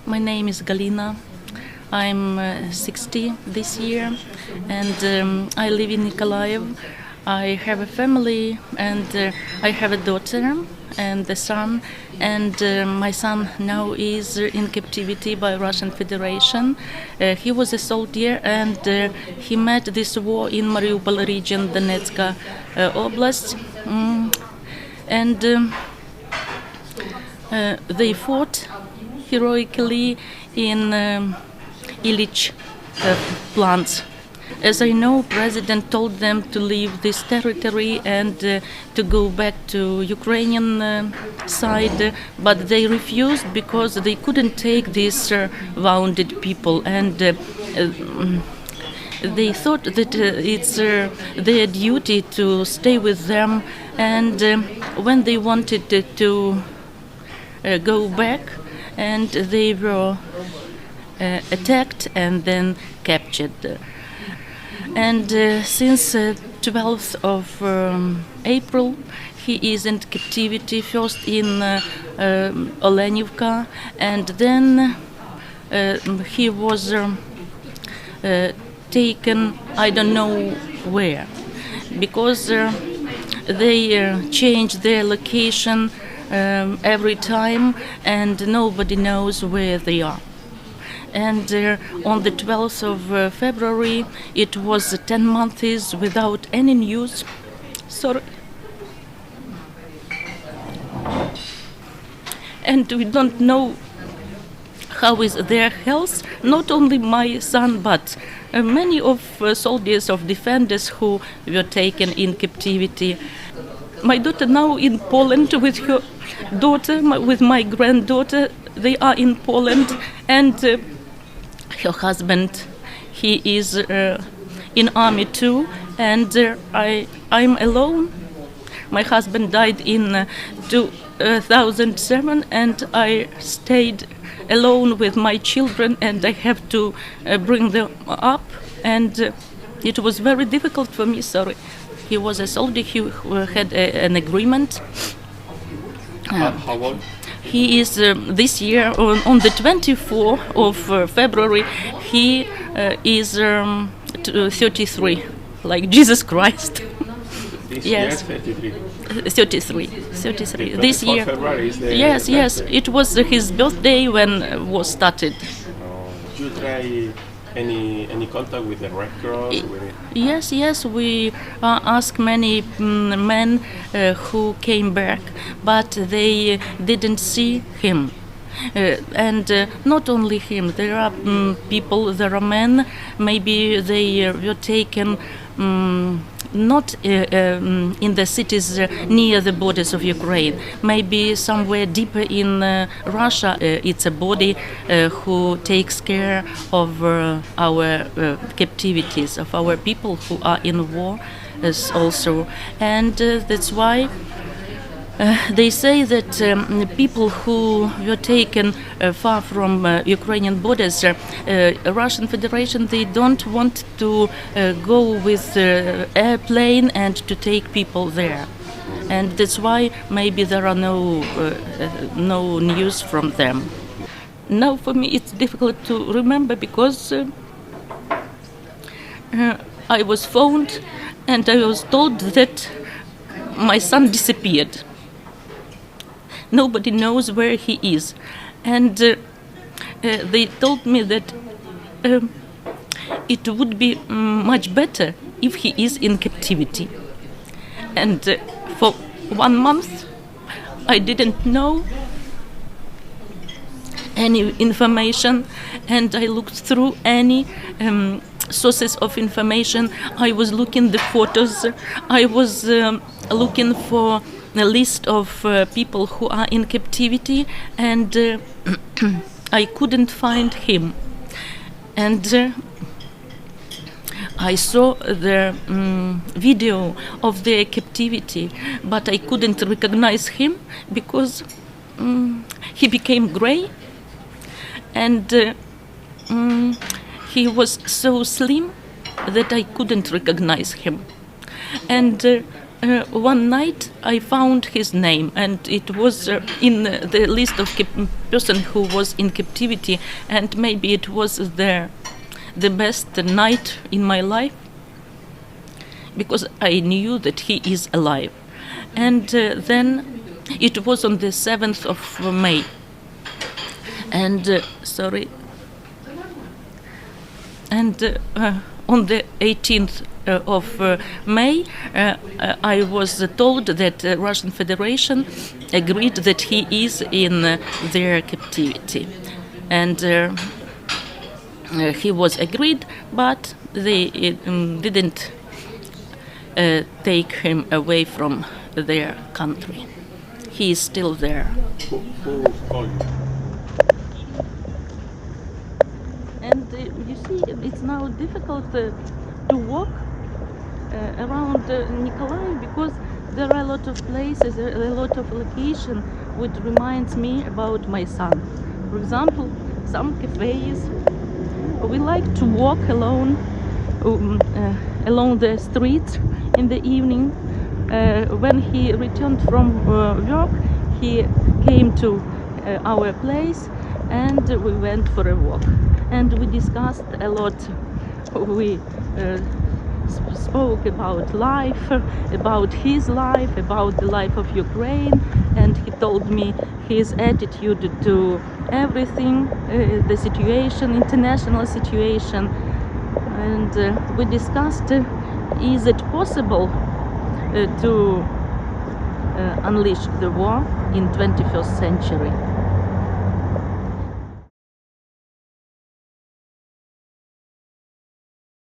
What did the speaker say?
My name is Galina. I'm 60 this year, and I live in Mikolaiv. I have a family, and I have a daughter and a son, and my son now is in captivity by Russian Federation. He was a soldier, and he met this war in Mariupol region, Donetsk Oblast, and they fought heroically in Illich plants. As I know, President told them to leave this territory and to go back to Ukrainian side, but they refused because they couldn't take these wounded people, and they thought that it's their duty to stay with them, and when they wanted to go back, and they were attacked and then captured. And since 12th of April, he is in captivity, first in Olenivka, and then he was taken, I don't know where, because they change their location every time, and nobody knows where they are. And on the 12th of February, it was 10 months without any news. Sorry. And we don't know how is their health, not only my son, but many of soldiers of defenders who were taken in captivity. My daughter now in Poland with her daughter, with my granddaughter. They are in Poland, and her husband, he is in army too, and I'm alone. My husband died in 2007, and I stayed alone with my children, and I have to bring them up, and it was very difficult for me. Sorry. He was a soldier. He had an agreement. How old? He is this year on the 24th of February. He is 33, like Jesus Christ. This Yes. year, 33. 33. This year. February is the Yes, yes. birthday. It was his birthday when was started. Do you try any contact with the Red Cross? Yes, yes, we asked many men who came back, but they didn't see him. And not only him, there are people, there are men, maybe they were taken not in the cities near the borders of Ukraine, maybe somewhere deeper in Russia. It's a body who takes care of our captivities, of our people who are in war also. And that's why they say that people who were taken far from Ukrainian borders, Russian Federation, they don't want to go with airplane and to take people there. And that's why maybe there are no news from them. Now for me it's difficult to remember because I was phoned and I was told that my son disappeared. Nobody knows where he is, and they told me that it would be much better if he is in captivity. And for 1 month I didn't know any information, and I looked through any sources of information. I was looking the photos, I was looking for a list of people who are in captivity, and I couldn't find him. And I saw the video of their captivity, but I couldn't recognize him because he became gray, and he was so slim that I couldn't recognize him. And one night I found his name, and it was in the list of person who was in captivity, and maybe it was the best night in my life, because I knew that he is alive. And then it was on the 7th of May, and on the 18th of May, I was told that Russian Federation agreed that he is in their captivity, and he was agreed, but they didn't take him away from their country. He is still there. Who called you? And you see, it's now difficult to walk around Mikolaiv, because there are a lot of places, a lot of location which reminds me about my son. For example, some cafes. We like to walk alone along the streets in the evening. When he returned from work, he came to our place, and we went for a walk. And we discussed a lot. We spoke about life, about his life, about the life of Ukraine, and he told me his attitude to everything, the situation, international situation. And we discussed, is it possible to unleash the war in 21st century?